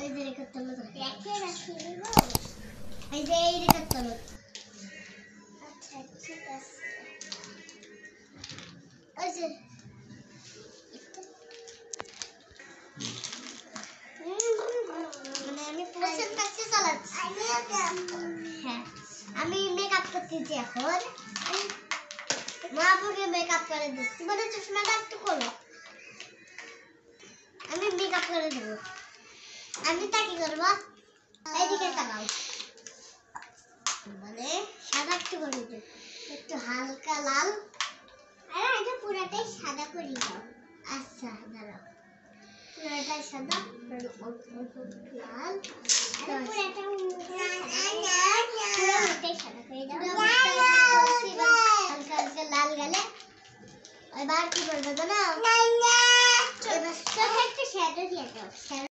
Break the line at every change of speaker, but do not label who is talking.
এই যে রেখে তোলো রেখে রাখি দেবো এই যে এই রেখে তোলো আচ্ছা ঠিক আছে ওই যে মানে আমি পোশাক কাছে চালাচ্ছি হ্যাঁ আমি মেকআপ করতেছি এখন মা আপুকে মেকআপ করে দিচ্ছি মানে চশমাটা একটু খোলো আমি মেকআপ করে দেবো আমি তা কি করবো এইদিকে তাকাও মানে সাদা একটু করে দেবো একটু হালকা লাল আরে এটা পুরোটাই সাদা করে দাও আচ্ছা দাঁড়াও পুরোটাই সাদা অল্প অল্প লাল পুরোটাই সাদা করে দাও হালকা হালকা লাল গেলে এবার কি করবে জানো এবার একটা শ্যাডো দিয়ে দাও